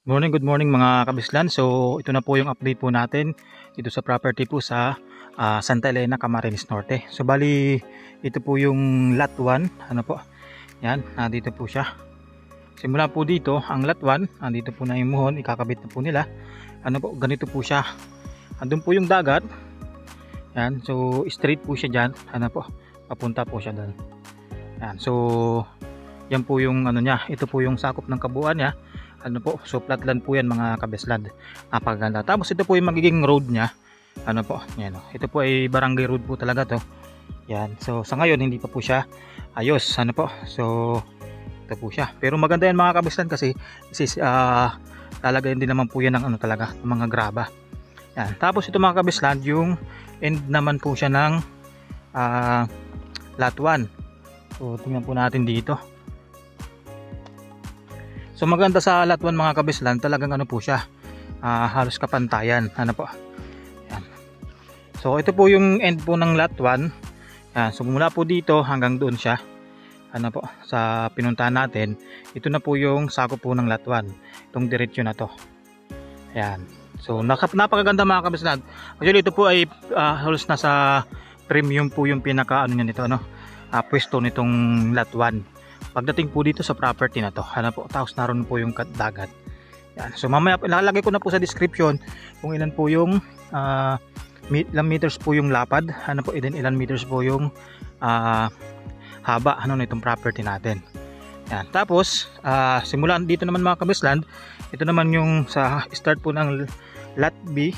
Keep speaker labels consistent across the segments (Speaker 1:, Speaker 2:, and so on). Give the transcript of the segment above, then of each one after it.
Speaker 1: Good morning mga kabislan. So ito na po yung update po natin dito sa property po sa Santa Elena, Camarines Norte. So bali ito po yung lot 1, ano po. Yan, dito po siya. Simula po dito ang lot 1, dito po na yung muhon, ikakabit na po nila. Ano po, ganito po siya. Andun po yung dagat. Yan, so straight po siya diyan, ano po. Papunta po siya doon. Yan, so yan po yung ano niya. Ito po yung sakop ng kabuuan niya. Ano po, so flatland po yan mga kabesland, napakaganda. Tapos ito po yung magiging road nya, ano po, yan o. Ito po ay barangay road po talaga to. Yan, so sa ngayon hindi pa po siya ayos, ano po. So ito po siya, pero maganda yan mga kabesland kasi lalagayan din naman po yan ng ano talaga, ng mga graba. Yan, tapos ito mga kabesland, yung end naman po siya ng lot 1. So tingnan po natin dito. So maganda sa lot 1 mga kabislan, talagang ano po siya, halos kapantayan, ano po. Yan. So ito po yung end po ng lot 1. Yan. So mula po dito hanggang doon siya, ano po, sa pinuntahan natin. Ito na po yung sakop po ng lot 1, itong diretsyo na to. Yan. So napakaganda mga kabislan. Actually ito po ay halos nasa premium po yung pinaka ano niya nito, ano, pwesto nitong lot 1. Pagdating po dito sa property na to, ano po, tapos naroon po yung dagat. Yan. So mamaya ilalagay ko na po sa description kung ilan po yung ilang meters po yung lapad, ano po, ilan meters po yung haba ano nitong property natin. Yan. Tapos simulan dito naman mga kabisland, ito naman yung sa start po ng lot B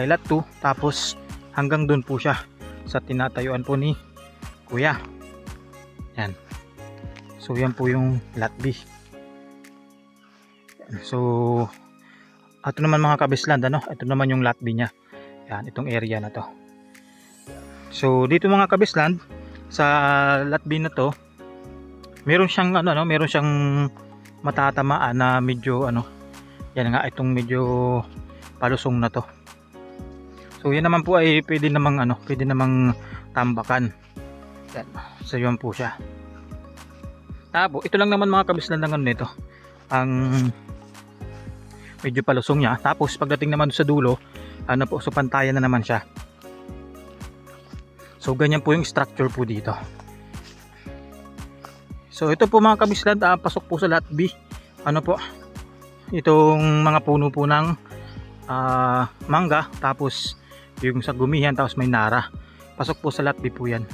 Speaker 1: ay lot 2, tapos hanggang doon po siya sa tinatayuan po ni Kuya. Yan. So yan po yung lot B. So ito naman mga kabisland, ano, ito naman yung lot B nya. Yan, itong area na to. So dito mga kabisland, sa lot B na to, meron siyang ano, meron siyang matatamaan na medyo ano, yan nga, itong medyo palusong na to. So yan naman po ay pwede namang tambakan. Yan. So yun po siya. Tapos ito lang naman mga kabislan ng ano nito, ang medyo palusong niya. Tapos pagdating naman sa dulo, ano po, so pantayan na naman siya. So ganyan po yung structure po dito. So ito po mga kabislan, pasok po sa lot B. Ano po, itong mga puno po ng mangga, tapos yung sa gumihan, tapos may nara. Pasok po sa lot B po yan.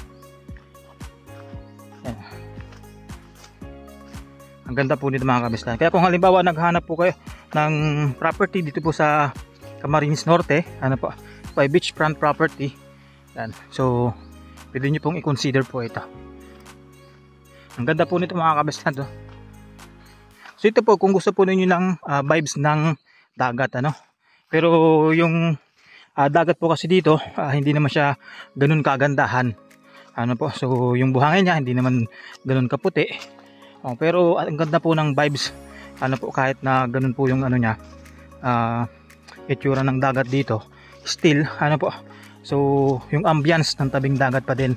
Speaker 1: Ang ganda po nito mga kabislan. Kaya kung halimbawa naghanap po kayo ng property dito po sa Camarines Norte, ano po, by beachfront property, yan. So pwede nyo pong i-consider po ito. Ang ganda po nito mga kabislan to. So ito po kung gusto po ninyo ng vibes ng dagat, ano. Pero yung dagat po kasi dito, hindi naman siya ganun kagandahan, ano po. So yung buhangin niya hindi naman ganun kaputi. Pero ang ganda po ng vibes, ano po, kahit na ganun po yung ano niya, itsura ng dagat dito, still ano po, so yung ambience ng tabing dagat pa din,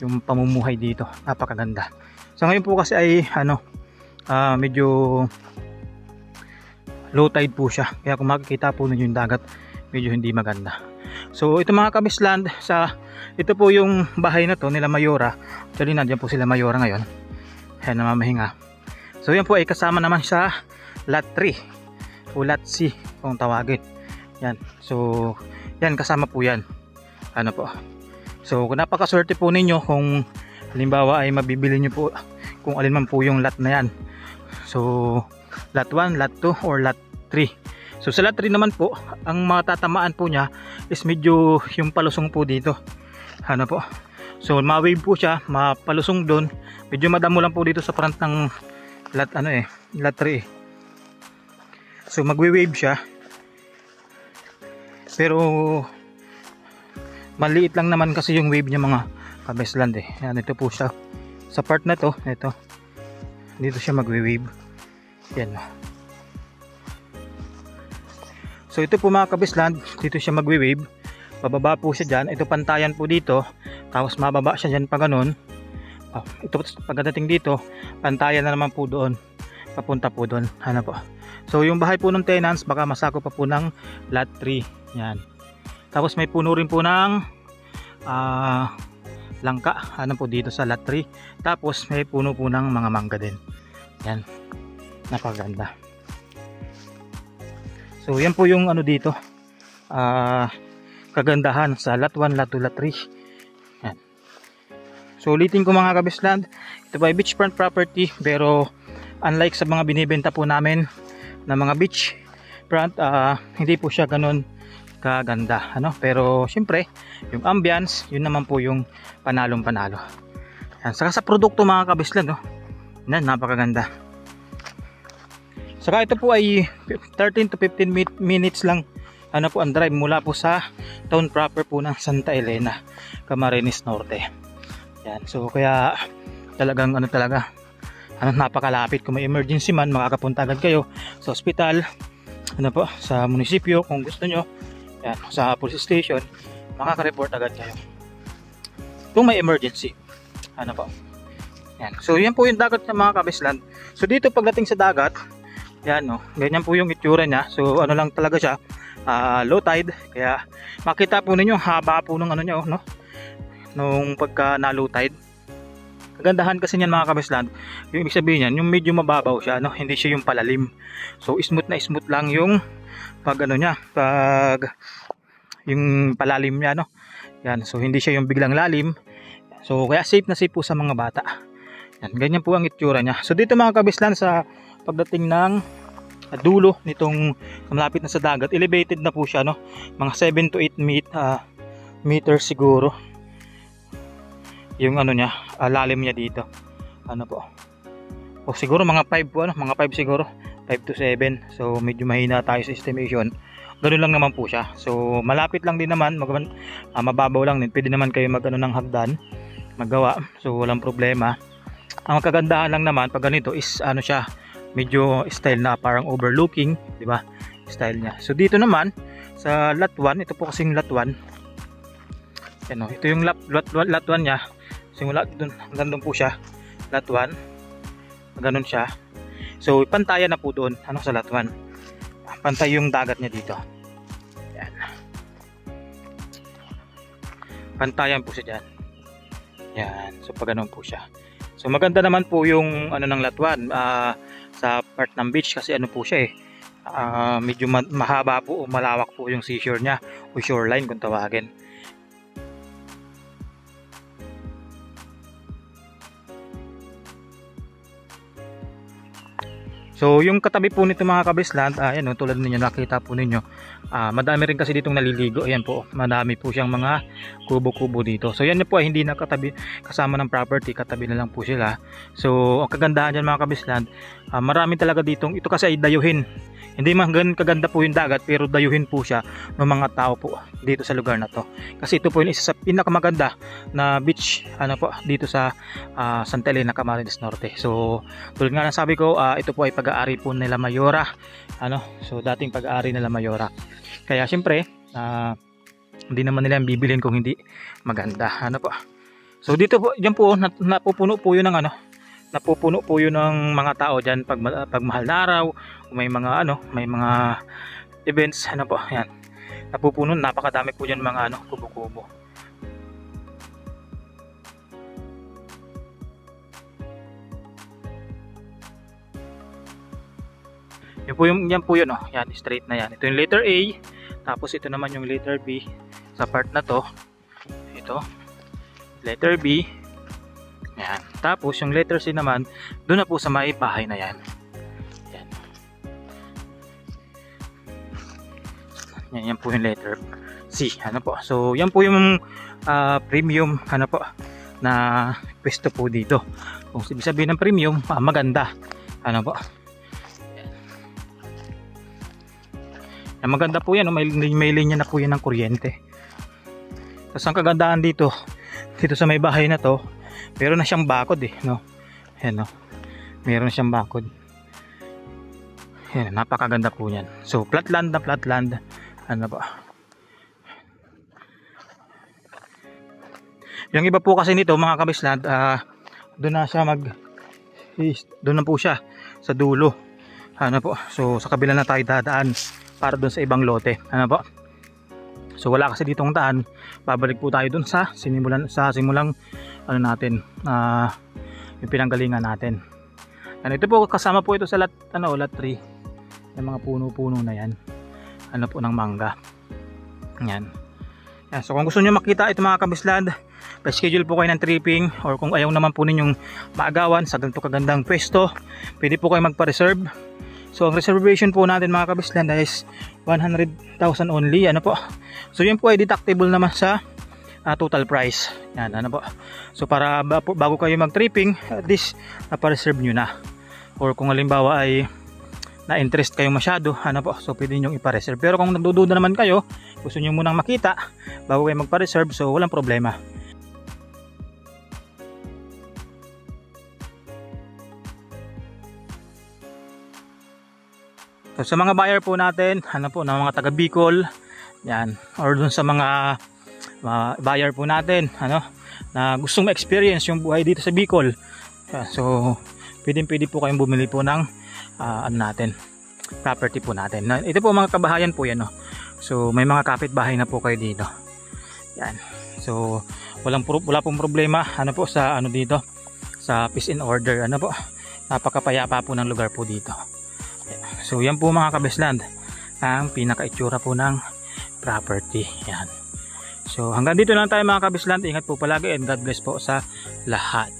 Speaker 1: yung pamumuhay dito, napakaganda. So ngayon po kasi ay ano, medyo low tide po siya, kaya kung makikita po ninyo yung dagat, medyo hindi maganda. So ito mga kabisland, ito po yung bahay na to nila Mayora. Actually nandiyan po sila Mayora ngayon, ayan, namamahinga. So yan po ay kasama naman sa lot 3 o lot C kung tawagin. Yan. So yan, kasama po yan, ano po. So kung napakaswerte po ninyo kung halimbawa ay mabibili nyo po kung alin man po yung lot na yan. So lot 1, lot 2 or lot 3. So sa lot 3 naman po, ang matatamaan po nya is medyo yung palusong po dito, ano po. So ma-wave po siya, mapalusong doon. Medyo madamo lang po dito sa front ng lot lot 3 So magwe-wave siya. Pero maliit lang naman kasi yung wave niya mga kabesland eh. Yan, ito po siya. Sa part na to, ito. Dito siya magwe-wave. Yan. So ito po mga kabesland, dito siya magwe-wave. Bababa po siya dyan. Ito pantayan po dito. Tapos mababa siya dyan pa ganun. Ito pagdating dito, pantayan na naman po doon. Papunta po doon. Ano po. So yung bahay po ng tenants baka masako pa po ng lot 3. Yan. Tapos may puno rin po ng langka ano po dito sa lot 3. Tapos may puno po ng mga mangga din. Yan. Napakaganda. So yan po yung ano dito. Kagandahan sa lot 1, lot 2, lot 3. Yan. So ulitin ko mga kabisland, ito ba ay beachfront property, pero unlike sa mga binibenta po namin na mga beachfront, hindi po siya ganun kaganda, ano? Pero syempre yung ambience, yun naman po yung panalong panalo. Yan. Saka sa produkto mga kabisland, yan, napakaganda. Saka ito po ay 13 to 15 minutes lang ano po ang drive mula po sa town proper po ng Santa Elena, Camarines Norte. Yan, so kaya talagang napakalapit. Kung may emergency man, makakapunta agad kayo sa ospital, ano po, sa munisipyo kung gusto nyo. Yan, sa police station, makaka-report agad kayo kung may emergency. Ano po. Yan. So yan po yung dagat ng mga kabisland. So dito pagdating sa dagat, yan ganyan po yung itsura niya. So ano lang talaga siya, low tide, kaya makita po ninyo haba po ng ano niya, no? Nung pagka na low tide. Kagandahan kasi niyan mga kabisland, yung ibig sabihin niyan, yung medyo mababaw siya, no? Hindi siya yung palalim. So smooth na smooth lang yung pag ano niya, pag yung palalim niya, no? Yan, so hindi siya yung biglang lalim. So kaya safe na safe po sa mga bata. Yan, ganyan po ang itsura niya. So dito mga kabisland, sa pagdating ng dulo nitong malapit na sa dagat, elevated na po siya, no? Mga 7 to 8 meters siguro yung ano niya, lalim niya dito. Ano po? O siguro mga 5 po, ano? Mga 5 siguro, 5 to 7. So medyo mahina tayo sa estimation. Ganun lang naman po siya. So malapit lang din naman, mababaw lang din. Pwede naman kayo mag-ano ng hagdan, maggawa. So walang problema. Ang kagandahan lang naman pag ganito is ano siya, medyo style na parang overlooking, di ba? Style niya. So dito naman sa lot 1, ito po kasing lot 1. Ano, ito yung lot 1 niya. Simula doon hanggang doon po siya. Lot 1. Ganun siya. So pantayan na po doon, ano, sa lot 1. Pantay yung dagat niya dito. Yan. Pantayan po siya diyan. Yan. So pag ganun po siya. So maganda naman po yung ano ng lot 1 sa part ng beach, kasi ano po siya medyo mahaba po o malawak po yung seashore niya o shoreline kung tawagin. So yung katabi po nito mga kabisland, ayan, tulad ninyo nakita po ninyo, madami rin kasi ditong naliligo. Ayan po, madami po siyang mga kubo-kubo dito. So yan po ay hindi nakatabi kasama ng property, katabi na lang po sila. So ang kagandahan dyan mga kabisland, marami talaga ditong, ito kasi ay dayuhin. Hindi man ganun kaganda po yung dagat, pero dayuhin po siya ng mga tao po dito sa lugar na to. Kasi ito po yung isa sa pinakamaganda na beach, ano po, dito sa Santa Elena, Camarines Norte. So tulad nga ng sabi ko, ito po ay pag-aari po nila Mayora, ano, so dating pag-aari nila Mayora. Kaya syempre hindi naman nila bibilhin kung hindi maganda, ano po. So dito po, diyan po napupuno po yun ng ano, napupuno po yun ng mga tao diyan pag mahal na araw, may mga ano, may mga events, ano po, yan. Napupuno, napakadami po diyan mga ano, kubo-kubo. Yan po yun, yan, straight na yan. Ito yung letter A, tapos ito naman yung letter B sa part na to. Ito, letter B. Yan. Tapos yung letter C naman, doon na po sa may bahay na yan. Yan. Yan po yung letter C, ano po. So yan po yung premium, ano po, na pwesto po dito. Kung ibig sabihin ng premium, maganda, ano po. Maganda po yan, may linya na po yan ng kuryente. Tapos ang kagandahan dito sa may bahay na to, meron na siyang bakod no? Ayan, no? Meron na siyang bakod. Ayan, napakaganda po yan. So flat land na flat land, ano po. Yung iba po kasi nito mga kabisland, doon na siya doon na po siya sa dulo. Ano po? So sa kabila na tayo dadaan para doon sa ibang lote. Ano po? So wala kasi ditong daan. Babalik po tayo doon sa simulang ano natin, yung pinanggalingan natin. Ano, ito po kasama po ito sa lot 3. Yung mga puno-puno na yan. Ano po ng mangga. Yan. Yan. So kung gusto niyo makita ito mga kabisland, pa-schedule po kayo ng tripping, or kung ayaw naman po ninyong maagawan sa ganito kagandang pwesto, pwede po kayo magpa-reserve. So ang reservation po natin mga kabisland is 100,000 only. Ano po? So yun po ay deductible naman sa total price. Yan, ano po? So para bago kayo mag-tripping, at least napa-reserve nyo na. Or kung halimbawa ay na-interest kayo masyado, ano po? So pwede nyo ipa-reserve. Pero kung nagdududa naman kayo, gusto nyo munang makita bago kayo magpa-reserve, so walang problema. So sa mga buyer po natin, ano po, ng mga taga Bicol, yan, or dun sa mga buyer po natin, ano, na gustong ma-experience yung buhay dito sa Bicol. So pwede po kayong bumili po ng ano natin, property po natin. Ito po mga kabahayan po yan, no? So may mga kapitbahay na po kayo dito. Yan. So wala pong problema, ano po, sa ano dito, sa peace and order, ano po. Napakapayapa po ng lugar po dito. So yan po mga kabisland ang pinaka-itsura po ng property. Yan. So hanggang dito lang tayo mga kabisland. Ingat po palagi and God bless po sa lahat.